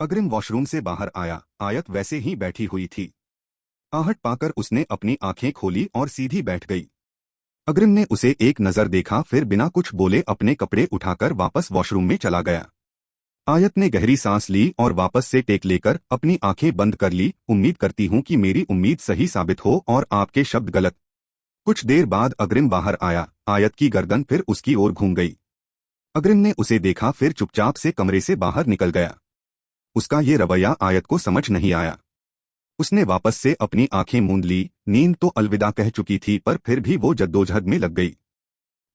अग्रिम वॉशरूम से बाहर आया। आयत वैसे ही बैठी हुई थी। आहट पाकर उसने अपनी आंखें खोली और सीधी बैठ गई। अग्रिम ने उसे एक नजर देखा, फिर बिना कुछ बोले अपने कपड़े उठाकर वापस वॉशरूम में चला गया। आयत ने गहरी सांस ली और वापस से टेक लेकर अपनी आंखें बंद कर ली। उम्मीद करती हूं कि मेरी उम्मीद सही साबित हो और आपके शब्द गलत। कुछ देर बाद अग्रिम बाहर आया। आयत की गर्दन फिर उसकी ओर घूम गई। अग्रिम ने उसे देखा, फिर चुपचाप से कमरे से बाहर निकल गया। उसका ये रवैया आयत को समझ नहीं आया। उसने वापस से अपनी आंखें मूंद ली। नींद तो अलविदा कह चुकी थी, पर फिर भी वो जद्दोजहद में लग गई।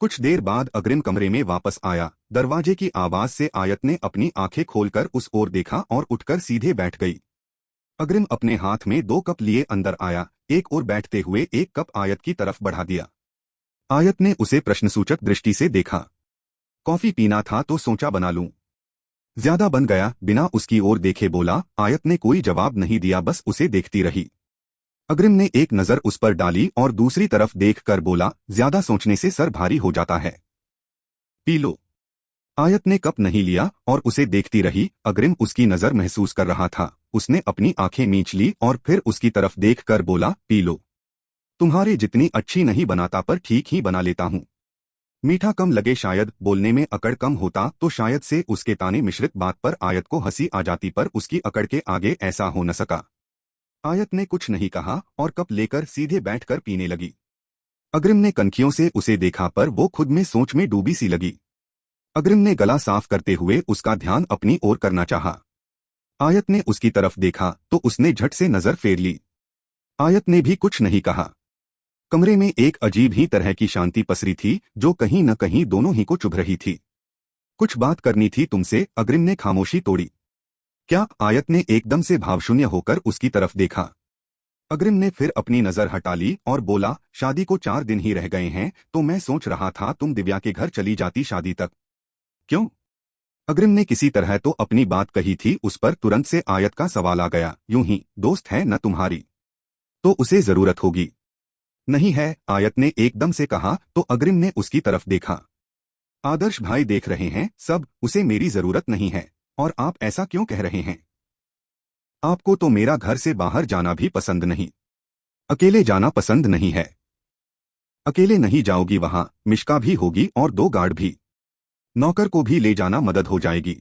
कुछ देर बाद अग्रिम कमरे में वापस आया। दरवाजे की आवाज से आयत ने अपनी आंखें खोलकर उस ओर देखा और उठकर सीधे बैठ गई। अग्रिम अपने हाथ में 2 कप लिए अंदर आया। एक और बैठते हुए एक कप आयत की तरफ बढ़ा दिया। आयत ने उसे प्रश्नसूचक दृष्टि से देखा। कॉफी पीना था तो सोचा बना लूं। ज्यादा बन गया, बिना उसकी ओर देखे बोला। आयत ने कोई जवाब नहीं दिया, बस उसे देखती रही। अग्रिम ने एक नजर उस पर डाली और दूसरी तरफ देखकर बोला, ज्यादा सोचने से सर भारी हो जाता है, पी लो। आयत ने कप नहीं लिया और उसे देखती रही। अग्रिम उसकी नजर महसूस कर रहा था। उसने अपनी आंखें मींच ली और फिर उसकी तरफ देखकर बोला, पी लो। तुम्हारे जितनी अच्छी नहीं बनाता, पर ठीक ही बना लेता हूं। मीठा कम लगे शायद, बोलने में अकड़ कम होता तो शायद से उसके ताने मिश्रित बात पर आयत को हंसी आ जाती, पर उसकी अकड़ के आगे ऐसा हो न सका। आयत ने कुछ नहीं कहा और कप लेकर सीधे बैठकर पीने लगी। अग्रिम ने कनखियों से उसे देखा, पर वो खुद में सोच में डूबी सी लगी। अग्रिम ने गला साफ करते हुए उसका ध्यान अपनी ओर करना चाहा। आयत ने उसकी तरफ देखा तो उसने झट से नजर फेर ली। आयत ने भी कुछ नहीं कहा। कमरे में एक अजीब ही तरह की शांति पसरी थी, जो कहीं न कहीं दोनों ही को चुभ रही थी। कुछ बात करनी थी तुमसे, अग्रिम ने खामोशी तोड़ी। क्या? आयत ने एकदम से भावशून्य होकर उसकी तरफ देखा। अग्रिम ने फिर अपनी नजर हटा ली और बोला, शादी को 4 दिन ही रह गए हैं, तो मैं सोच रहा था तुम दिव्या के घर चली जाती शादी तक। क्यों? अग्रिम ने किसी तरह तो अपनी बात कही थी, उस पर तुरंत से आयत का सवाल आ गया। यूं ही दोस्त है न तुम्हारी, तो उसे जरूरत होगी। नहीं है, आयत ने एकदम से कहा तो अग्रिम ने उसकी तरफ देखा। आदर्श भाई देख रहे हैं सब, उसे मेरी जरूरत नहीं है। और आप ऐसा क्यों कह रहे हैं? आपको तो मेरा घर से बाहर जाना भी पसंद नहीं, अकेले जाना पसंद नहीं है। अकेले नहीं जाओगी, वहां मिश्का भी होगी और 2 गार्ड भी। नौकर को भी ले जाना, मदद हो जाएगी।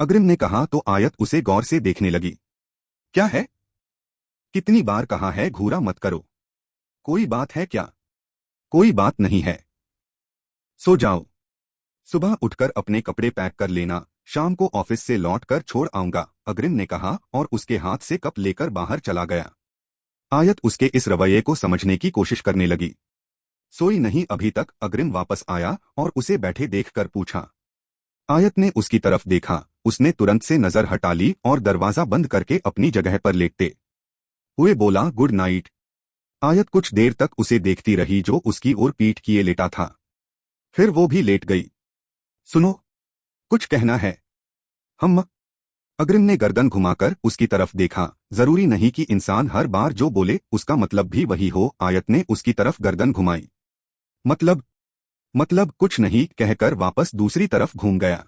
अग्रिम ने कहा तो आयत उसे गौर से देखने लगी। क्या है? कितनी बार कहा है घूरा मत करो। कोई बात है क्या? कोई बात नहीं है। सो जाओ। सुबह उठकर अपने कपड़े पैक कर लेना, शाम को ऑफिस से लौटकर छोड़ आऊंगा, अग्रिम ने कहा और उसके हाथ से कप लेकर बाहर चला गया। आयत उसके इस रवैये को समझने की कोशिश करने लगी। सोई नहीं अभी तक? अग्रिम वापस आया और उसे बैठे देखकर पूछा। आयत ने उसकी तरफ देखा। उसने तुरंत से नजर हटा ली और दरवाजा बंद करके अपनी जगह पर लेटते हुए बोला, गुड नाइट। आयत कुछ देर तक उसे देखती रही, जो उसकी ओर पीठ किए लेटा था। फिर वो भी लेट गई। सुनो, कुछ कहना है? हम? अग्रिम ने गर्दन घुमाकर उसकी तरफ देखा। जरूरी नहीं कि इंसान हर बार जो बोले उसका मतलब भी वही हो। आयत ने उसकी तरफ गर्दन घुमाई। मतलब कुछ नहीं कहकर वापस दूसरी तरफ घूम गया।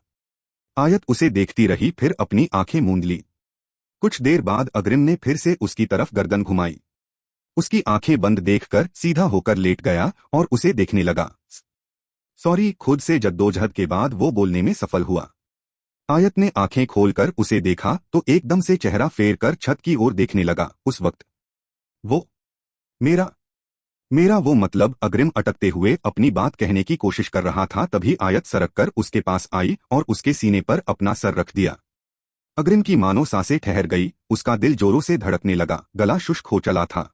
आयत उसे देखती रही, फिर अपनी आंखें मूंद ली। कुछ देर बाद अग्रिम ने फिर से उसकी तरफ गर्दन घुमाई। उसकी आंखें बंद देखकर सीधा होकर लेट गया और उसे देखने लगा। सॉरी, खुद से जद्दोजहद के बाद वो बोलने में सफल हुआ। आयत ने आंखें खोलकर उसे देखा तो एकदम से चेहरा फेर कर छत की ओर देखने लगा। उस वक्त वो मेरा मेरा वो मतलब, अग्रिम अटकते हुए अपनी बात कहने की कोशिश कर रहा था, तभी आयत सरक कर उसके पास आई और उसके सीने पर अपना सर रख दिया। अग्रिम की मानो सांसें ठहर गई, उसका दिल जोरों से धड़कने लगा, गला शुष्क हो चला था।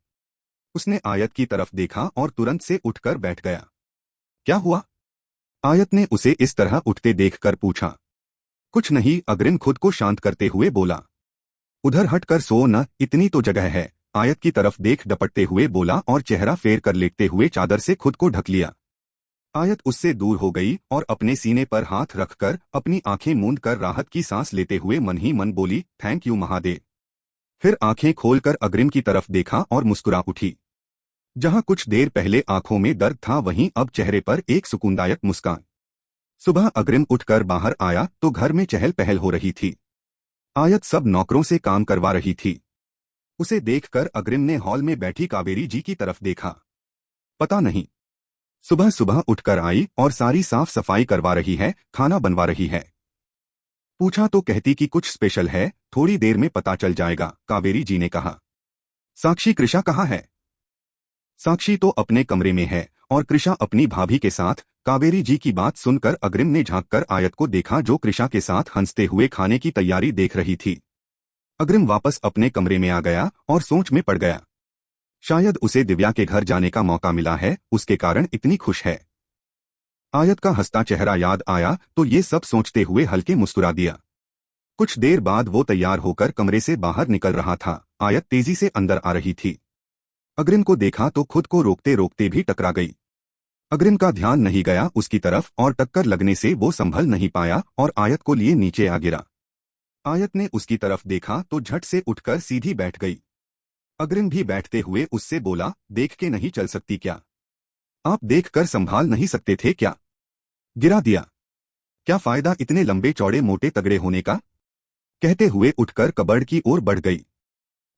उसने आयत की तरफ देखा और तुरंत से उठकर बैठ गया। क्या हुआ? आयत ने उसे इस तरह उठते देखकर पूछा। कुछ नहीं, अग्रिम खुद को शांत करते हुए बोला। उधर हटकर सो न, इतनी तो जगह है। आयत की तरफ देख डपटते हुए बोला और चेहरा फेर कर लेटते हुए चादर से खुद को ढक लिया। आयत उससे दूर हो गई और अपने सीने पर हाथ रखकर अपनी आंखें मूंद कर राहत की सांस लेते हुए मन ही मन बोली, थैंक यू महादेव। फिर आंखें खोलकर अग्रिम की तरफ देखा और मुस्कुरा उठी। जहां कुछ देर पहले आंखों में दर्द था, वहीं अब चेहरे पर एक सुकूनदायक मुस्कान। सुबह अग्रिम उठकर बाहर आया तो घर में चहल पहल हो रही थी। आयत सब नौकरों से काम करवा रही थी। उसे देखकर अग्रिम ने हॉल में बैठी कावेरी जी की तरफ देखा। पता नहीं, सुबह सुबह उठकर आई और सारी साफ सफाई करवा रही है, खाना बनवा रही है। पूछा तो कहती कि कुछ स्पेशल है, थोड़ी देर में पता चल जाएगा, कावेरी जी ने कहा। साक्षी कृषा कहाँ है? साक्षी तो अपने कमरे में है और कृषा अपनी भाभी के साथ। कावेरी जी की बात सुनकर अग्रिम ने झांककर आयत को देखा जो कृषा के साथ हंसते हुए खाने की तैयारी देख रही थी। अग्रिम वापस अपने कमरे में आ गया और सोच में पड़ गया। शायद उसे दिव्या के घर जाने का मौका मिला है, उसके कारण इतनी खुश है। आयत का हंसता चेहरा याद आया तो ये सब सोचते हुए हल्के मुस्कुरा दिया। कुछ देर बाद वो तैयार होकर कमरे से बाहर निकल रहा था। आयत तेजी से अंदर आ रही थी। अग्रिम को देखा तो खुद को रोकते रोकते भी टकरा गई। अग्रिम का ध्यान नहीं गया उसकी तरफ और टक्कर लगने से वो संभल नहीं पाया और आयत को लिए नीचे आ गिरा। आयत ने उसकी तरफ देखा तो झट से उठकर सीधी बैठ गई। अग्रिम भी बैठते हुए उससे बोला, देख के नहीं चल सकती क्या? आप देखकर संभाल नहीं सकते थे क्या? गिरा दिया। क्या फायदा इतने लंबे चौड़े मोटे तगड़े होने का? कहते हुए उठकर कबर्ड की ओर बढ़ गई।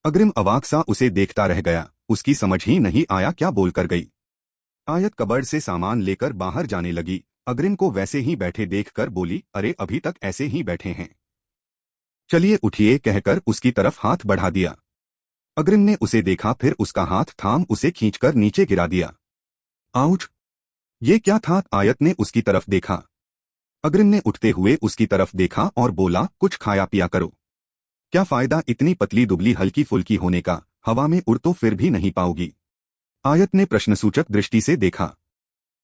अग्रिम अवाक सा उसे देखता रह गया, उसकी समझ ही नहीं आया क्या बोलकर गई। आयत कबर्ड से सामान लेकर बाहर जाने लगी। अग्रिम को वैसे ही बैठे देखकर बोली, अरे अभी तक ऐसे ही बैठे हैं, चलिए उठिए, कहकर उसकी तरफ हाथ बढ़ा दिया। अग्रिम ने उसे देखा, फिर उसका हाथ थाम उसे खींचकर नीचे गिरा दिया। आउच! ये क्या था? आयत ने उसकी तरफ देखा। अग्रिम ने उठते हुए उसकी तरफ देखा और बोला, कुछ खाया पिया करो। क्या फायदा इतनी पतली दुबली हल्की फुल्की होने का, हवा में उड़ तो फिर भी नहीं पाओगी। आयत ने प्रश्नसूचक दृष्टि से देखा।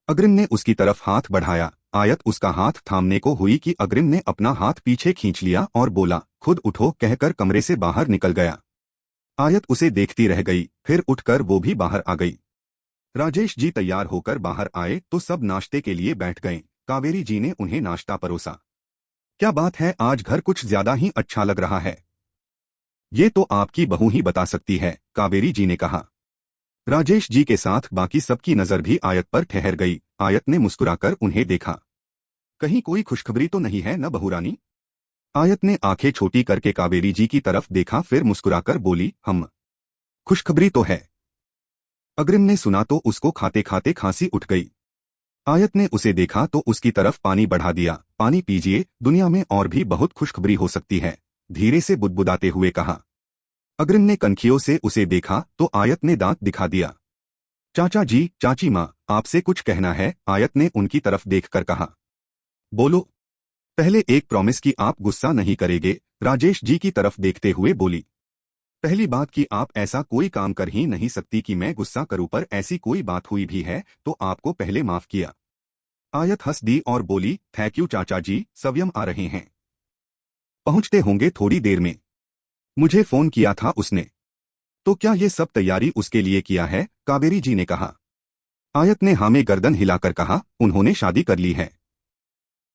अग्रिम ने उसकी तरफ हाथ बढ़ाया। आयत उसका हाथ थामने को हुई कि अग्रिम ने अपना हाथ पीछे खींच लिया और बोला, खुद उठो, कहकर कमरे से बाहर निकल गया। आयत उसे देखती रह गई, फिर उठकर वो भी बाहर आ गई। राजेश जी तैयार होकर बाहर आए तो सब नाश्ते के लिए बैठ गए। कावेरी जी ने उन्हें नाश्ता परोसा। क्या बात है, आज घर कुछ ज्यादा ही अच्छा लग रहा है। ये तो आपकी बहू ही बता सकती है, कावेरी जी ने कहा। राजेश जी के साथ बाकी सबकी नजर भी आयत पर ठहर गई। आयत ने मुस्कुराकर उन्हें देखा। कहीं कोई खुशखबरी तो नहीं है न बहुरानी? आयत ने आंखें छोटी करके कावेरी जी की तरफ देखा, फिर मुस्कुराकर बोली, हम खुशखबरी तो है। अग्रिम ने सुना तो उसको खाते खाते खांसी उठ गई। आयत ने उसे देखा तो उसकी तरफ पानी बढ़ा दिया। पानी पीजिए, दुनिया में और भी बहुत खुशखबरी हो सकती है, धीरे से बुदबुदाते हुए कहा। अग्रिम ने कनखियों से उसे देखा तो आयत ने दांत दिखा दिया। चाचा जी, चाची माँ, आपसे कुछ कहना है, आयत ने उनकी तरफ देखकर कहा। बोलो। पहले एक प्रॉमिस कि आप गुस्सा नहीं करेंगे, राजेश जी की तरफ देखते हुए बोली। पहली बात कि आप ऐसा कोई काम कर ही नहीं सकती कि मैं गुस्सा करूं, पर ऐसी कोई बात हुई भी है तो आपको पहले माफ किया। आयत हंस दी और बोली, थैंक यू चाचा जी, सव्यम आ रहे हैं, पहुंचते होंगे थोड़ी देर में। मुझे फोन किया था उसने। तो क्या ये सब तैयारी उसके लिए किया है? कावेरी जी ने कहा। आयत ने हाँ में गर्दन हिलाकर कहा, उन्होंने शादी कर ली है।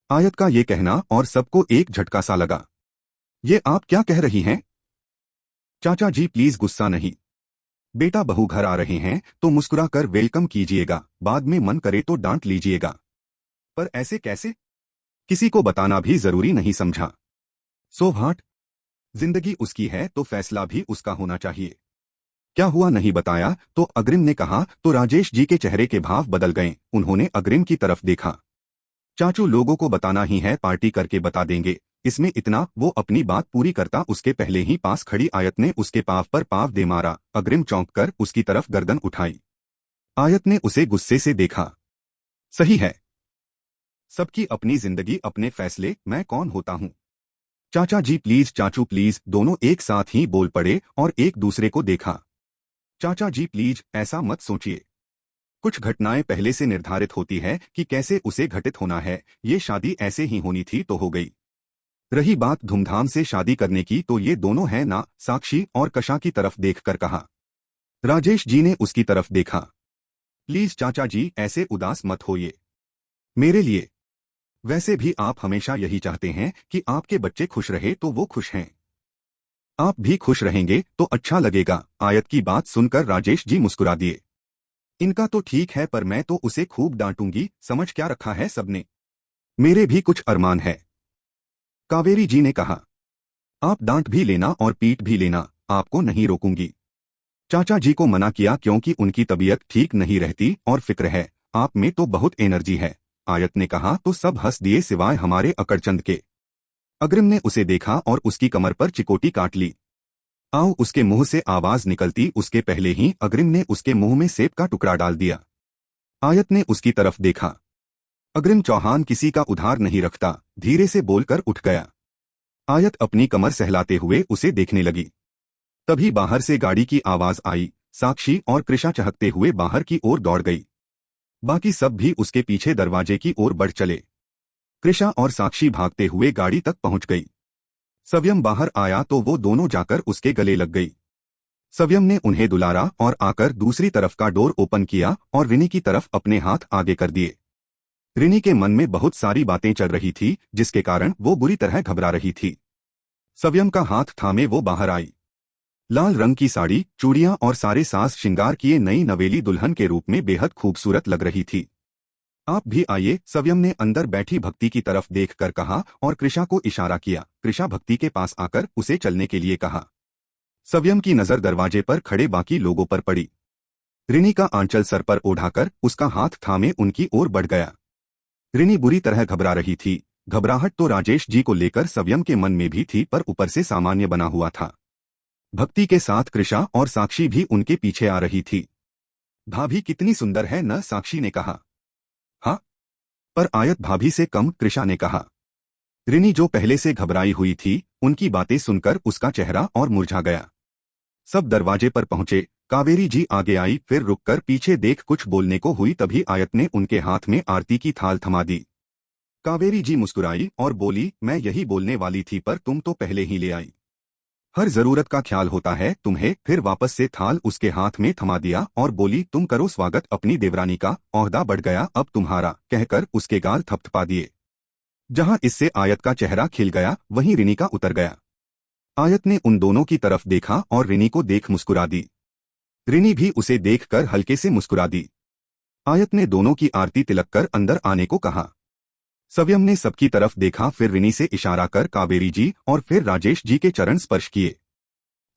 आयत का ये कहना और सबको एक झटका सा लगा। ये आप क्या कह रही हैं? चाचा जी प्लीज गुस्सा नहीं। बेटा बहू घर आ रहे हैं तो मुस्कुराकर वेलकम कीजिएगा, बाद में मन करे तो डांट लीजिएगा। पर ऐसे कैसे? किसी को बताना भी जरूरी नहीं समझा। So what? जिंदगी उसकी है तो फैसला भी उसका होना चाहिए। क्या हुआ नहीं बताया? तो अग्रिम ने कहा तो राजेश जी के चेहरे के भाव बदल गए। उन्होंने अग्रिम की तरफ देखा। चाचू लोगों को बताना ही है, पार्टी करके बता देंगे, इसमें इतना। वो अपनी बात पूरी करता उसके पहले ही पास खड़ी आयत ने उसके पाव पर पाव दे मारा। अग्रिम चौंक कर उसकी तरफ गर्दन उठाई। आयत ने उसे गुस्से से देखा। सही है, सबकी अपनी जिंदगी, अपने फैसले, मैं कौन होता हूँ? चाचा जी प्लीज, चाचू प्लीज, दोनों एक साथ ही बोल पड़े और एक दूसरे को देखा। चाचा जी प्लीज, ऐसा मत सोचिए। कुछ घटनाएं पहले से निर्धारित होती है कि कैसे उसे घटित होना है। ये शादी ऐसे ही होनी थी तो हो गई। रही बात धूमधाम से शादी करने की तो ये दोनों हैं ना। साक्षी और कशा की तरफ देखकर कहा। राजेश जी ने उसकी तरफ देखा। प्लीज चाचा जी ऐसे उदास मत होइए मेरे लिए। वैसे भी आप हमेशा यही चाहते हैं कि आपके बच्चे खुश रहे तो वो खुश हैं। आप भी खुश रहेंगे तो अच्छा लगेगा। आयत की बात सुनकर राजेश जी मुस्कुरा दिए। इनका तो ठीक है, पर मैं तो उसे खूब डांटूंगी, समझ क्या रखा है सबने। मेरे भी कुछ अरमान है, कावेरी जी ने कहा। आप डांट भी लेना और पीट भी लेना, आपको नहीं रोकूंगी। चाचा जी को मना किया क्योंकि उनकी तबीयत ठीक नहीं रहती और फिक्र है, आप में तो बहुत एनर्जी है। आयत ने कहा तो सब हंस दिए सिवाय हमारे अकड़चंद के। अग्रिम ने उसे देखा और उसकी कमर पर चिकोटी काट ली। आओ उसके मुंह से आवाज निकलती उसके पहले ही अग्रिम ने उसके मुंह में सेब का टुकड़ा डाल दिया। आयत ने उसकी तरफ देखा। अग्रिम चौहान किसी का उधार नहीं रखता, धीरे से बोलकर उठ गया। आयत अपनी कमर सहलाते हुए उसे देखने लगी। तभी बाहर से गाड़ी की आवाज आई। साक्षी और कृषा चहकते हुए बाहर की ओर दौड़ गई। बाकी सब भी उसके पीछे दरवाजे की ओर बढ़ चले। कृषा और साक्षी भागते हुए गाड़ी तक पहुंच गई। सव्यम बाहर आया तो वो दोनों जाकर उसके गले लग गई। सव्यम ने उन्हें दुलारा और आकर दूसरी तरफ का डोर ओपन किया और रिनी की तरफ अपने हाथ आगे कर दिए। रिनी के मन में बहुत सारी बातें चल रही थी जिसके कारण वो बुरी तरह घबरा रही थी। सव्यम का हाथ थामे वो बाहर आई। लाल रंग की साड़ी, चूड़ियां और सारे साज श्रृंगार किए नई नवेली दुल्हन के रूप में बेहद खूबसूरत लग रही थी। आप भी आइए, सव्यम ने अंदर बैठी भक्ति की तरफ देखकर कहा और कृषा को इशारा किया। कृषा भक्ति के पास आकर उसे चलने के लिए कहा। सव्यम की नजर दरवाजे पर खड़े बाकी लोगों पर पड़ी। रिनी का आंचल सर पर ओढ़ाकर उसका हाथ थामे उनकी ओर बढ़ गया। रिनी बुरी तरह घबरा रही थी। घबराहट तो राजेश जी को लेकर सव्यम के मन में भी थी, पर ऊपर से सामान्य बना हुआ था। भक्ति के साथ कृषा और साक्षी भी उनके पीछे आ रही थी। भाभी कितनी सुंदर है न, साक्षी ने कहा। हाँ, पर आयत भाभी से कम, कृषा ने कहा। रिनी जो पहले से घबराई हुई थी, उनकी बातें सुनकर उसका चेहरा और मुरझा गया। सब दरवाजे पर पहुंचे। कावेरी जी आगे आई, फिर रुककर पीछे देख कुछ बोलने को हुई, तभी आयत ने उनके हाथ में आरती की थाल थमा दी। कावेरी जी मुस्कुराई और बोली, मैं यही बोलने वाली थी, पर तुम तो पहले ही ले आई। हर जरूरत का ख्याल होता है तुम्हें। फिर वापस से थाल उसके हाथ में थमा दिया और बोली, तुम करो स्वागत अपनी देवरानी का, ओहदा बढ़ गया अब तुम्हारा, कहकर उसके गाल थपथपा दिए। जहां इससे आयत का चेहरा खिल गया, वहीं रिनी का उतर गया। आयत ने उन दोनों की तरफ देखा और रिनी को देख मुस्कुरा दी। रिनी भी उसे देखकर हल्के से मुस्कुरा दी। आयत ने दोनों की आरती तिलक कर अंदर आने को कहा। सव्यम ने सबकी तरफ देखा, फिर रिनी से इशारा कर कावेरी जी और फिर राजेश जी के चरण स्पर्श किए।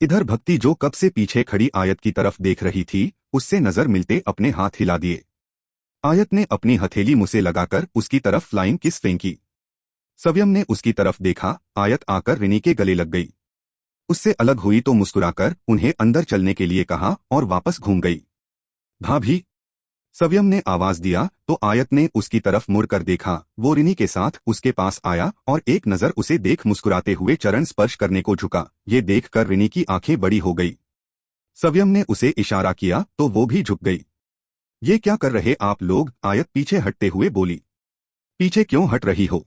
इधर भक्ति जो कब से पीछे खड़ी आयत की तरफ देख रही थी, उससे नजर मिलते अपने हाथ हिला दिए। आयत ने अपनी हथेली मुंह से लगाकर उसकी तरफ फ्लाइंग किस फेंकी। सव्यम ने उसकी तरफ देखा। आयत आकर रिनी के गले लग गई। उससे अलग हुई तो मुस्कुराकर उन्हें अंदर चलने के लिए कहा और वापस घूम गई। भाभी, सव्यम ने आवाज दिया तो आयत ने उसकी तरफ मुड़कर देखा। वो रिनी के साथ उसके पास आया और एक नजर उसे देख मुस्कुराते हुए चरण स्पर्श करने को झुका। ये देखकर रिनी की आंखें बड़ी हो गई। सव्यम ने उसे इशारा किया तो वो भी झुक गई। ये क्या कर रहे आप लोग, आयत पीछे हटते हुए बोली। पीछे क्यों हट रही हो,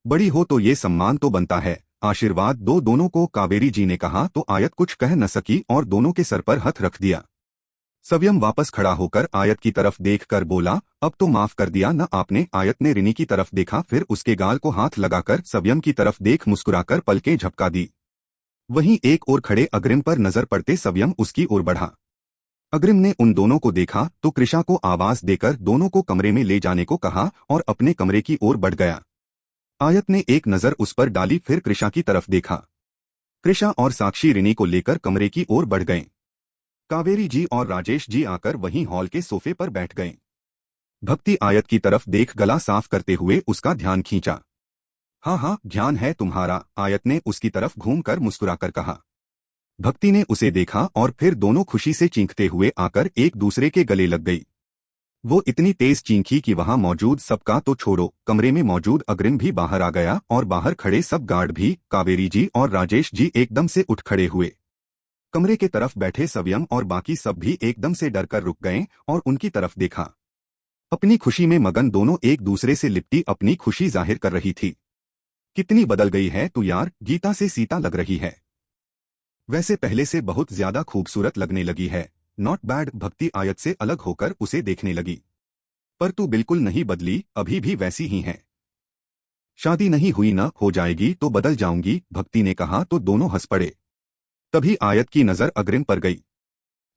बड़ी हो तो ये सम्मान तो बनता है, आशीर्वाद दो दोनों को, कावेरी जी ने कहा तो आयत कुछ कह न सकी और दोनों के सर पर हाथ रख दिया। सव्यम वापस खड़ा होकर आयत की तरफ देखकर बोला, अब तो माफ कर दिया न आपने। आयत ने रिनी की तरफ देखा, फिर उसके गाल को हाथ लगाकर सव्यम की तरफ देख मुस्कुराकर पलकें झपका दी। वहीं एक ओर खड़े अग्रिम पर नजर पड़ते सव्यम उसकी ओर बढ़ा। अग्रिम ने उन दोनों को देखा तो कृषा को आवाज देकर दोनों को कमरे में ले जाने को कहा और अपने कमरे की ओर बढ़ गया। आयत ने एक नजर उस पर डाली, फिर कृषा की तरफ देखा। कृषा और साक्षी रिनी को लेकर कमरे की ओर बढ़ गए। कावेरी जी और राजेश जी आकर वहीं हॉल के सोफे पर बैठ गए। भक्ति आयत की तरफ देख गला साफ करते हुए उसका ध्यान खींचा। हाँ हाँ, ध्यान है तुम्हारा, आयत ने उसकी तरफ घूमकर मुस्कुराकर कहा। भक्ति ने उसे देखा और फिर दोनों खुशी से चींखते हुए आकर एक दूसरे के गले लग गई। वो इतनी तेज चींखी कि वहां मौजूद सबका तो छोड़ो, कमरे में मौजूद अग्रिम भी बाहर आ गया और बाहर खड़े सब गार्ड भी। कावेरी जी और राजेश जी एकदम से उठ खड़े हुए। कमरे के तरफ बैठे सव्यम और बाकी सब भी एकदम से डरकर रुक गए और उनकी तरफ देखा। अपनी खुशी में मगन दोनों एक दूसरे से लिपटी अपनी खुशी जाहिर कर रही थी। कितनी बदल गई है तू यार, गीता से सीता लग रही है, वैसे पहले से बहुत ज्यादा खूबसूरत लगने लगी है। नॉट बैड, भक्ति आयत से अलग होकर उसे देखने लगी। पर तू बिल्कुल नहीं बदली, अभी भी वैसी ही है। शादी नहीं हुई न, हो जाएगी तो बदल जाऊंगी, भक्ति ने कहा तो दोनों हंस पड़े। तभी आयत की नजर अग्रिम पर गई।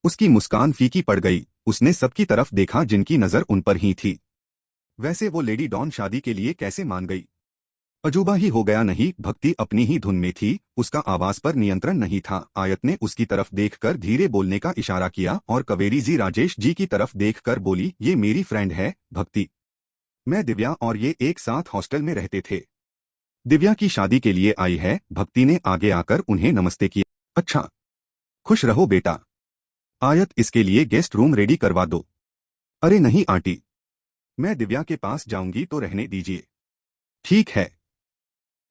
उसकी मुस्कान फीकी पड़ गई। उसने सबकी तरफ देखा जिनकी नजर उन पर ही थी। वैसे वो लेडी डॉन शादी के लिए कैसे मान गई। अजूबा ही हो गया नहीं, भक्ति अपनी ही धुन में थी, उसका आवाज पर नियंत्रण नहीं था। आयत ने उसकी तरफ देखकर धीरे बोलने का इशारा किया और कावेरी जी राजेश जी की तरफ देखकर बोली, ये मेरी फ्रेंड है भक्ति। मैं दिव्या और ये एक साथ हॉस्टल में रहते थे। दिव्या की शादी के लिए आई है। भक्ति ने आगे आकर उन्हें नमस्ते किया। अच्छा, खुश रहो बेटा। आयत, इसके लिए गेस्ट रूम रेडी करवा दो। अरे नहीं आंटी, मैं दिव्या के पास जाऊंगी तो रहने दीजिए। ठीक है।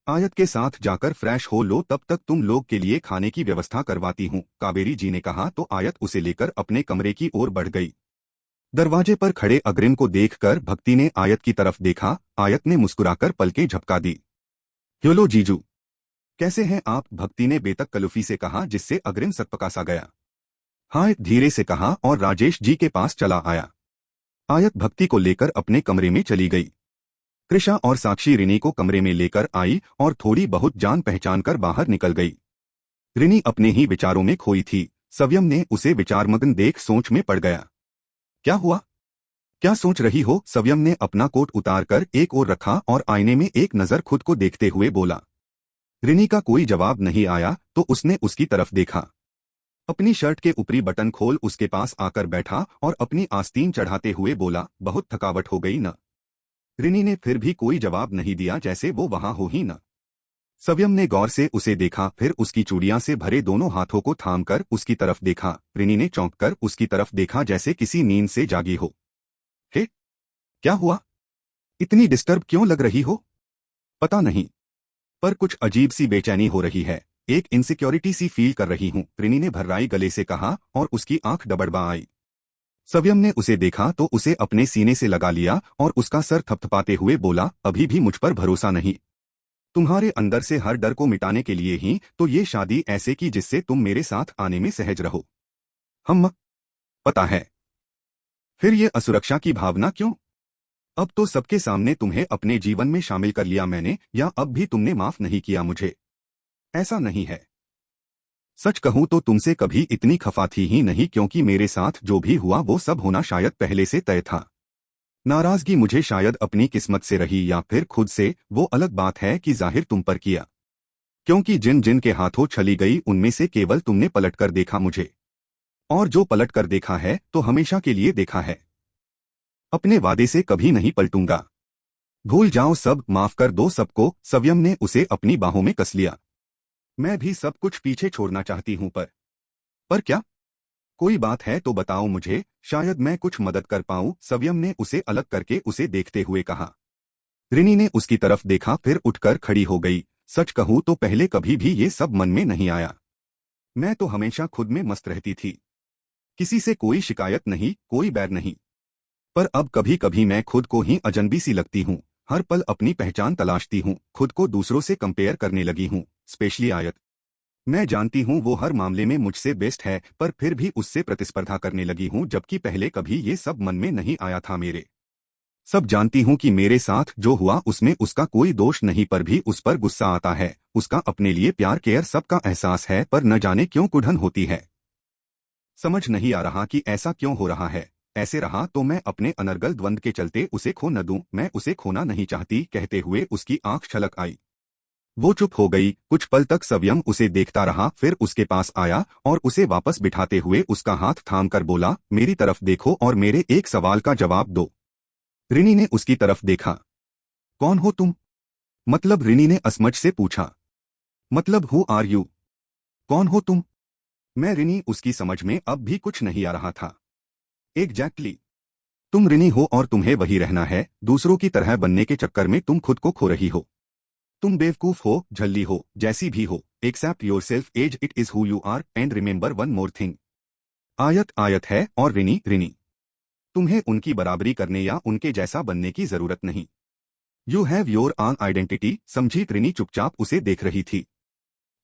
आयत के साथ जाकर फ्रेश हो लो, तब तक तुम लोग के लिए खाने की व्यवस्था करवाती हूँ, कावेरी जी ने कहा तो आयत उसे लेकर अपने कमरे की ओर बढ़ गई। दरवाजे पर खड़े अग्रिम को देखकर भक्ति ने आयत की तरफ देखा। आयत ने मुस्कुराकर पलकें झपका दी। योलो जीजू, कैसे हैं आप? भक्ति ने बेतकल्लुफी से कहा, जिससे अग्रिम सकपका सा गया। हाँ, धीरे से कहा और राजेश जी के पास चला आया। आयत भक्ति को लेकर अपने कमरे में चली गई। कृषा और साक्षी रिनी को कमरे में लेकर आई और थोड़ी बहुत जान पहचान कर बाहर निकल गई। रिनी अपने ही विचारों में खोई थी। सव्यम ने उसे विचारमग्न देख सोच में पड़ गया। क्या हुआ? क्या सोच रही हो? सव्यम ने अपना कोट उतारकर एक ओर रखा और आईने में एक नजर खुद को देखते हुए बोला। रिनी का कोई जवाब नहीं आया तो उसने उसकी तरफ देखा। अपनी शर्ट के ऊपरी बटन खोल उसके पास आकर बैठा और अपनी आस्तीन चढ़ाते हुए बोला, बहुत थकावट हो गई न? रिनी ने फिर भी कोई जवाब नहीं दिया, जैसे वो वहां हो ही न। सव्यम ने गौर से उसे देखा, फिर उसकी चूड़ियां से भरे दोनों हाथों को थामकर उसकी तरफ देखा। रिनी ने चौंककर उसकी तरफ देखा, जैसे किसी नींद से जागी हो। हे, क्या हुआ? इतनी डिस्टर्ब क्यों लग रही हो? पता नहीं, पर कुछ अजीब सी बेचैनी हो रही है, एक इनसिक्योरिटी सी फील कर रही हूँ, रिनी ने भर्राई गले से कहा और उसकी आंख डबडबा आई। सव्यम ने उसे देखा तो उसे अपने सीने से लगा लिया और उसका सर थपथपाते हुए बोला, अभी भी मुझ पर भरोसा नहीं? तुम्हारे अंदर से हर डर को मिटाने के लिए ही तो ये शादी ऐसे की जिससे तुम मेरे साथ आने में सहज रहो। हम पता है। फिर ये असुरक्षा की भावना क्यों? अब तो सबके सामने तुम्हें अपने जीवन में शामिल कर लिया मैंने, या अब भी तुमने माफ नहीं किया मुझे? ऐसा नहीं है। सच कहूं तो तुमसे कभी इतनी खफा थी ही नहीं, क्योंकि मेरे साथ जो भी हुआ वो सब होना शायद पहले से तय था। नाराजगी मुझे शायद अपनी किस्मत से रही या फिर खुद से, वो अलग बात है कि जाहिर तुम पर किया, क्योंकि जिन जिन के हाथों चली गई उनमें से केवल तुमने पलटकर देखा मुझे, और जो पलट कर देखा है तो हमेशा के लिए देखा है। अपने वादे से कभी नहीं पलटूंगा। भूल जाओ सब, माफ कर दो सबको। सव्यम ने उसे अपनी बाहों में कस लिया। मैं भी सब कुछ पीछे छोड़ना चाहती हूं, पर क्या? कोई बात है तो बताओ मुझे, शायद मैं कुछ मदद कर पाऊं। सव्यम ने उसे अलग करके उसे देखते हुए कहा। रिनी ने उसकी तरफ देखा, फिर उठकर खड़ी हो गई। सच कहूं तो पहले कभी भी ये सब मन में नहीं आया। मैं तो हमेशा खुद में मस्त रहती थी, किसी से कोई शिकायत नहीं, कोई बैर नहीं। पर अब कभी कभी मैं खुद को ही अजनबी सी लगती हूँ, हर पल अपनी पहचान तलाशती हूँ, खुद को दूसरों से कंपेयर करने लगी हूँ, स्पेशली आयत। मैं जानती हूँ वो हर मामले में मुझसे बेस्ट है, पर फिर भी उससे प्रतिस्पर्धा करने लगी हूँ, जबकि पहले कभी ये सब मन में नहीं आया था मेरे। सब जानती हूँ कि मेरे साथ जो हुआ उसमें उसका कोई दोष नहीं, पर भी उस पर गुस्सा आता है। उसका अपने लिए प्यार केयर सबका एहसास है, पर न जाने क्यों कुढ़न होती है। समझ नहीं आ रहा कि ऐसा क्यों हो रहा है। ऐसे रहा तो मैं अपने अनर्गल द्वंद के चलते उसे खो न दूं, मैं उसे खोना नहीं चाहती। कहते हुए उसकी आंख छलक आई। वो चुप हो गई। कुछ पल तक सव्यम उसे देखता रहा, फिर उसके पास आया और उसे वापस बिठाते हुए उसका हाथ थामकर बोला, मेरी तरफ देखो और मेरे एक सवाल का जवाब दो। रिनी ने उसकी तरफ देखा। कौन हो तुम? मतलब? रिनी ने असमझ से पूछा। मतलब हु आर यू? कौन हो तुम? मैं रिनी, उसकी समझ में अब भी कुछ नहीं आ रहा था। एग्जैक्टली, तुम रिनी हो और तुम्हें वही रहना है। दूसरों की तरह बनने के चक्कर में तुम खुद को खो रही हो। तुम बेवकूफ हो, झल्ली हो, जैसी भी हो। Accept yourself as it is who you are, and remember one more thing. आयत आयत है और रिनी रिनी। तुम्हें उनकी बराबरी करने या उनके जैसा बनने की जरूरत नहीं। You have your on identity. समझी? रिनी चुपचाप उसे देख रही थी।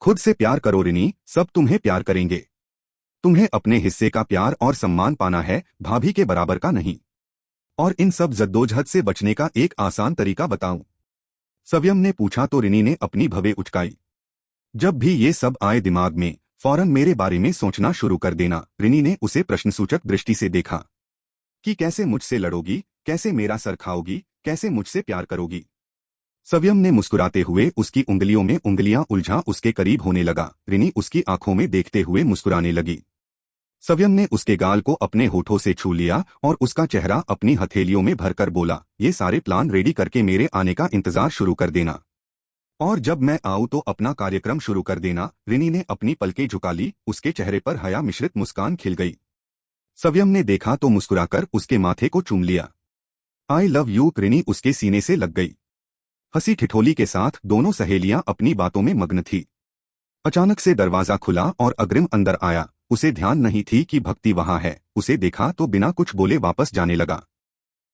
खुद से प्यार करो रिनी, सब तुम्हें प्यार करेंगे। तुम्हें अपने हिस्से का प्यार और सम्मान पाना है, भाभी के बराबर का नहीं। और इन सब जद्दोजहद से बचने का एक आसान तरीका बताऊं? सव्यम ने पूछा तो रिनी ने अपनी भवें उचकाई। जब भी ये सब आए दिमाग में, फौरन मेरे बारे में सोचना शुरू कर देना। रिनी ने उसे प्रश्नसूचक दृष्टि से देखा कि कैसे मुझसे लड़ोगी, कैसे मेरा सर खाओगी, कैसे मुझसे प्यार करोगी। सव्यम ने मुस्कुराते हुए उसकी उंगलियों में उंगलियां उलझा उसके करीब होने लगा। रिनी उसकी आंखों में देखते हुए मुस्कुराने लगी। सव्यम ने उसके गाल को अपने होठों से छू लिया और उसका चेहरा अपनी हथेलियों में भरकर बोला, ये सारे प्लान रेडी करके मेरे आने का इंतजार शुरू कर देना, और जब मैं आऊं तो अपना कार्यक्रम शुरू कर देना। रिनी ने अपनी पलकें झुका ली, उसके चेहरे पर हया मिश्रित मुस्कान खिल गई। सव्यम ने देखा तो मुस्कुराकर उसके माथे को चूम लिया। I love you. रिनी उसके सीने से लग गई। हंसी ठिठोली के साथ दोनों सहेलियां अपनी बातों में मग्न थी। अचानक से दरवाजा खुला और अग्रिम अंदर आया। उसे ध्यान नहीं थी कि भक्ति वहां है। उसे देखा तो बिना कुछ बोले वापस जाने लगा।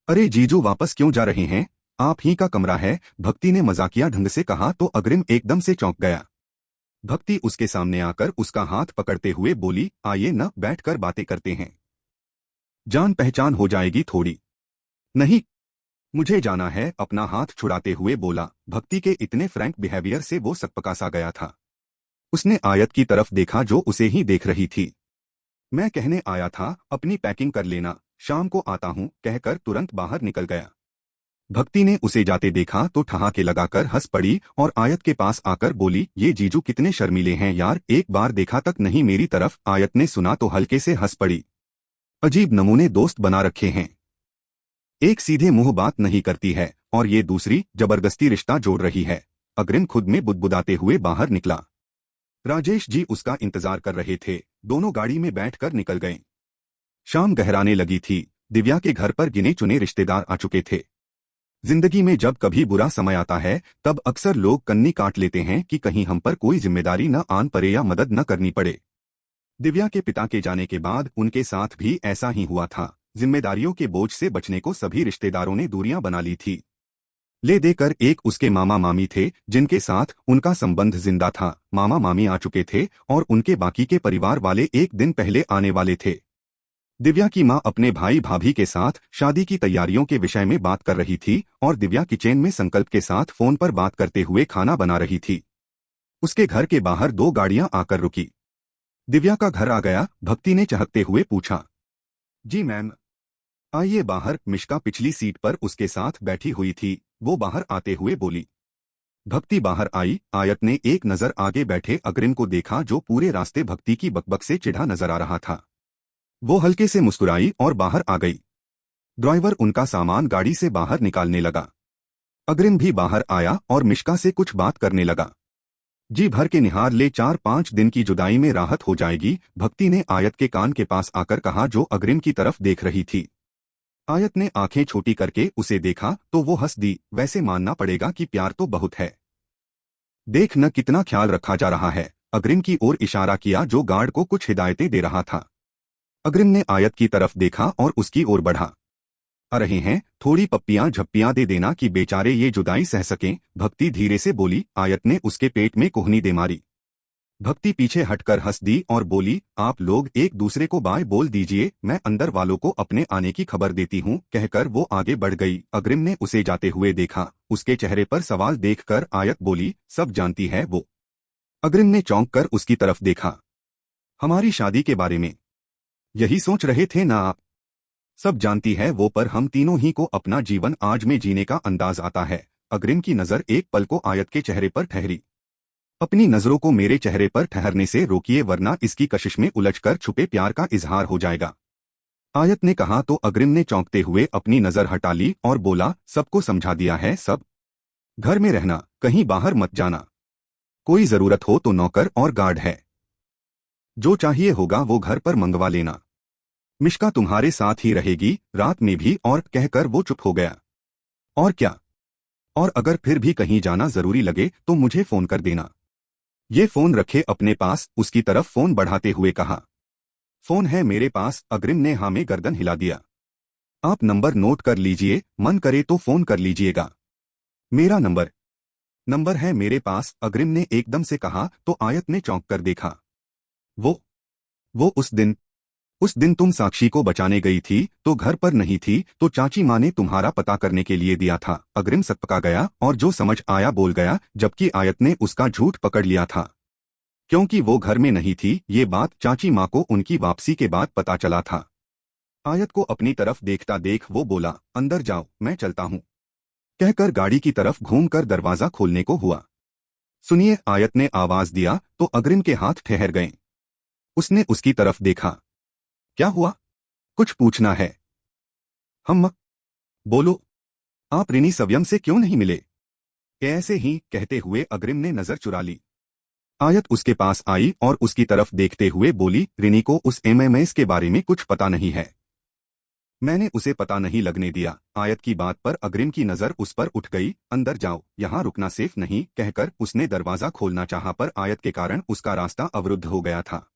अरे जीजू, वापस क्यों जा रहे हैं? आप ही का कमरा है, भक्ति ने मजाकिया ढंग से कहा तो अग्रिम एकदम से चौंक गया। भक्ति उसके सामने आकर उसका हाथ पकड़ते हुए बोली, आइए न, बैठकर बातें करते हैं, जान पहचान हो जाएगी थोड़ी। नहीं, मुझे जाना है, अपना हाथ छुड़ाते हुए बोला। भक्ति के इतने फ्रैंक बिहेवियर से वो सकपका सा गया था। उसने आयत की तरफ देखा जो उसे ही देख रही थी। मैं कहने आया था, अपनी पैकिंग कर लेना, शाम को आता हूं, कहकर तुरंत बाहर निकल गया। भक्ति ने उसे जाते देखा तो ठहाके लगाकर हंस पड़ी और आयत के पास आकर बोली, ये जीजू कितने शर्मीले हैं यार, एक बार देखा तक नहीं मेरी तरफ। आयत ने सुना तो हल्के से हंस पड़ी। अजीब नमूने दोस्त बना रखे हैं, एक सीधे मुंह बात नहीं करती है और ये दूसरी जबरदस्ती रिश्ता जोड़ रही है। अग्रिम खुद में बुदबुदाते हुए बाहर निकला। राजेश जी उसका इंतजार कर रहे थे। दोनों गाड़ी में बैठकर निकल गए। शाम गहराने लगी थी। दिव्या के घर पर गिने चुने रिश्तेदार आ चुके थे। जिंदगी में जब कभी बुरा समय आता है तब अक्सर लोग कन्नी काट लेते हैं कि कहीं हम पर कोई जिम्मेदारी न आन पड़े या मदद न करनी पड़े। दिव्या के पिता के जाने के बाद उनके साथ भी ऐसा ही हुआ था। जिम्मेदारियों के बोझ से बचने को सभी रिश्तेदारों ने दूरियां बना ली थी। ले देकर एक उसके मामा मामी थे जिनके साथ उनका संबंध जिंदा था। मामा मामी आ चुके थे और उनके बाकी के परिवार वाले एक दिन पहले आने वाले थे। दिव्या की मां अपने भाई भाभी के साथ शादी की तैयारियों के विषय में बात कर रही थी और दिव्या किचन में संकल्प के साथ फोन पर बात करते हुए खाना बना रही थी। उसके घर के बाहर दो गाड़ियां आकर रुकी। दिव्या का घर आ गया? भक्ति ने चहकते हुए पूछा। जी मैम, आइए बाहर। मिश्का पिछली सीट पर उसके साथ बैठी हुई थी, वो बाहर आते हुए बोली। भक्ति बाहर आई। आयत ने एक नजर आगे बैठे अग्रिम को देखा जो पूरे रास्ते भक्ति की बकबक से चिढ़ा नजर आ रहा था। वो हल्के से मुस्कुराई और बाहर आ गई। ड्राइवर उनका सामान गाड़ी से बाहर निकालने लगा। अग्रिम भी बाहर आया और मिश्का से कुछ बात करने लगा। जी भर के निहार ले, 4-5 दिन की जुदाई में राहत हो जाएगी, भक्ति ने आयत के कान के पास आकर कहा जो अग्रिम की तरफ देख रही थी। आयत ने आंखें छोटी करके उसे देखा तो वो हंस दी। वैसे मानना पड़ेगा कि प्यार तो बहुत है, देख न कितना ख्याल रखा जा रहा है। अग्रिम की ओर इशारा किया जो गार्ड को कुछ हिदायतें दे रहा था। अग्रिम ने आयत की तरफ देखा और उसकी ओर बढ़ा। आ रहे हैं, थोड़ी पप्पियां झप्पियां दे देना कि बेचारे ये जुदाई सह सकें, भक्ति धीरे से बोली। आयत ने उसके पेट में कोहनी दे मारी। भक्ति पीछे हटकर हंस दी और बोली, आप लोग एक दूसरे को बाय बोल दीजिए, मैं अंदर वालों को अपने आने की खबर देती हूँ, कहकर वो आगे बढ़ गई। अग्रिम ने उसे जाते हुए देखा। उसके चेहरे पर सवाल देखकर आयत बोली, सब जानती है वो? अग्रिम ने चौंक कर उसकी तरफ देखा। हमारी शादी के बारे में यही सोच रहे थे ना आप? सब जानती है वो, पर हम तीनों ही को अपना जीवन आज में जीने का अंदाज आता है। अग्रिम की नजर एक पल को आयत के चेहरे पर ठहरी। अपनी नजरों को मेरे चेहरे पर ठहरने से रोकिए वरना इसकी कशिश में उलझकर छुपे प्यार का इजहार हो जाएगा, आयत ने कहा तो अग्रिम ने चौंकते हुए अपनी नजर हटा ली और बोला, सबको समझा दिया है, सब घर में रहना, कहीं बाहर मत जाना, कोई जरूरत हो तो नौकर और गार्ड है, जो चाहिए होगा वो घर पर मंगवा लेना, मिश्का तुम्हारे साथ ही रहेगी रात में भी, और कहकर वो चुप हो गया। और क्या? और अगर फिर भी कहीं जाना जरूरी लगे तो मुझे फोन कर देना। ये फोन रखे अपने पास, उसकी तरफ फोन बढ़ाते हुए कहा। फोन है मेरे पास, अग्रिम ने हाँ में गर्दन हिला दिया। आप नंबर नोट कर लीजिए, मन करे तो फोन कर लीजिएगा। मेरा नंबर है मेरे पास, अग्रिम ने एकदम से कहा तो आयत ने चौंक कर देखा। वो उस दिन तुम साक्षी को बचाने गई थी तो घर पर नहीं थी, तो चाची माँ ने तुम्हारा पता करने के लिए दिया था। अग्रिम सकपका गया और जो समझ आया बोल गया, जबकि आयत ने उसका झूठ पकड़ लिया था, क्योंकि वो घर में नहीं थी। ये बात चाची माँ को उनकी वापसी के बाद पता चला था। आयत को अपनी तरफ देखता देख वो बोला, अंदर जाओ, मैं चलता हूँ। कहकर गाड़ी की तरफ घूमकर दरवाजा खोलने को हुआ। सुनिए, आयत ने आवाज दिया तो अग्रिम के हाथ ठहर गए। उसने उसकी तरफ देखा। क्या हुआ? कुछ पूछना है? हम बोलो, आप रिनी सव्यम से क्यों नहीं मिले? ऐसे ही कहते हुए अग्रिम ने नजर चुरा ली। आयत उसके पास आई और उसकी तरफ देखते हुए बोली, रिनी को उस एमएमएस के बारे में कुछ पता नहीं है। मैंने उसे पता नहीं लगने दिया। आयत की बात पर अग्रिम की नजर उस पर उठ गई। अंदर जाओ, यहाँ रुकना सेफ नहीं, कहकर उसने दरवाजा खोलना चाहा पर आयत के कारण उसका रास्ता अवरुद्ध हो गया था।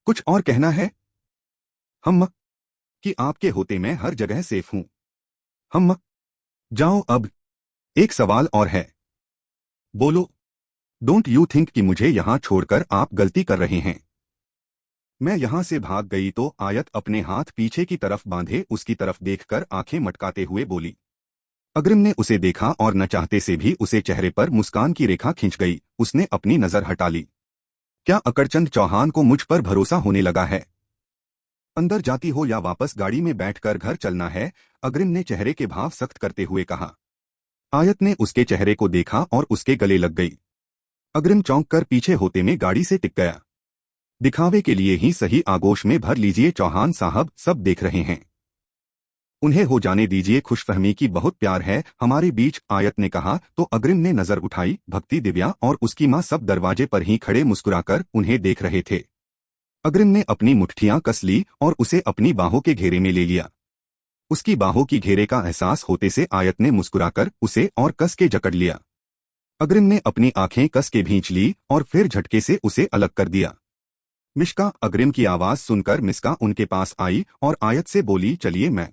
कुछ और कहना है? हम कि आपके होते मैं हर जगह सेफ हूं। हम जाओ अब। एक सवाल और है। बोलो। डोंट यू थिंक कि मुझे यहाँ छोड़कर आप गलती कर रहे हैं? मैं यहां से भाग गई तो आयत अपने हाथ पीछे की तरफ बांधे उसकी तरफ देखकर आंखें मटकाते हुए बोली। अग्रिम ने उसे देखा और न चाहते से भी उसे चेहरे पर मुस्कान की रेखा खिंच गई। उसने अपनी नजर हटा ली। क्या अकड़चंद चौहान को मुझ पर भरोसा होने लगा है? अंदर जाती हो या वापस गाड़ी में बैठकर घर चलना है? अग्रिम ने चेहरे के भाव सख्त करते हुए कहा। आयत ने उसके चेहरे को देखा और उसके गले लग गई। अग्रिम चौंक कर पीछे होते में गाड़ी से टिक गया। दिखावे के लिए ही सही, आगोश में भर लीजिए चौहान साहब, सब देख रहे हैं। उन्हें हो जाने दीजिए, खुशफहमी की बहुत प्यार है हमारे बीच, आयत ने कहा तो अग्रिम ने नजर उठाई। भक्ति, दिव्या और उसकी मां सब दरवाजे पर ही खड़े मुस्कुराकर उन्हें देख रहे थे। अग्रिम ने अपनी मुट्ठियां कस ली और उसे अपनी बाहों के घेरे में ले लिया। उसकी बाहों की घेरे का एहसास होते से आयत ने मुस्कुराकर उसे और कस के जकड़ लिया। अग्रिम ने अपनी आंखें कस के भींच ली और फिर झटके से उसे अलग कर दिया। मिश्का, अग्रिम की आवाज सुनकर मिश्का उनके पास आई और आयत से बोली, चलिए मैं।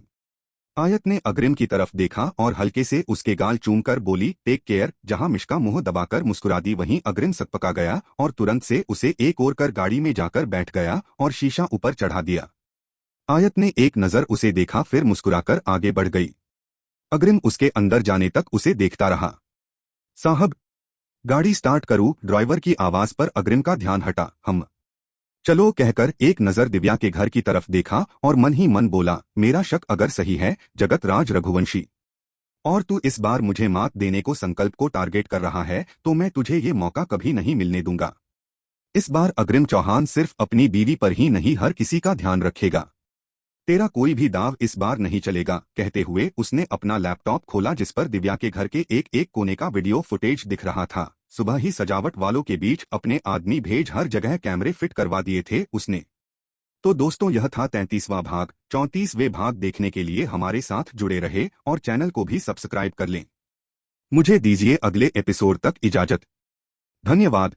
आयत ने अग्रिम की तरफ देखा और हल्के से उसके गाल चूमकर बोली, टेक केयर। जहां मिश्का मुंह दबाकर मुस्कुरा दी वहीं अग्रिम सकपका गया और तुरंत से उसे एक ओर कर गाड़ी में जाकर बैठ गया और शीशा ऊपर चढ़ा दिया। आयत ने एक नजर उसे देखा फिर मुस्कुराकर आगे बढ़ गई। अग्रिम उसके अंदर जाने तक उसे देखता रहा। साहब, गाड़ी स्टार्ट करूं? ड्राइवर की आवाज पर अग्रिम का ध्यान हटा। हम चलो, कहकर एक नजर दिव्या के घर की तरफ देखा और मन ही मन बोला, मेरा शक अगर सही है, जगत राज रघुवंशी, और तू इस बार मुझे मात देने को संकल्प को टारगेट कर रहा है तो मैं तुझे ये मौका कभी नहीं मिलने दूंगा। इस बार अग्रिम चौहान सिर्फ अपनी बीवी पर ही नहीं हर किसी का ध्यान रखेगा। तेरा कोई भी दाव इस बार नहीं चलेगा। कहते हुए उसने अपना लैपटॉप खोला जिस पर दिव्या के घर के एक एक कोने का वीडियो फुटेज दिख रहा था। सुबह ही सजावट वालों के बीच अपने आदमी भेज हर जगह कैमरे फिट करवा दिए थे उसने। तो दोस्तों, यह था 33वां भाग। 34वें भाग देखने के लिए हमारे साथ जुड़े रहे और चैनल को भी सब्सक्राइब कर लें। मुझे दीजिए अगले एपिसोड तक इजाजत। धन्यवाद।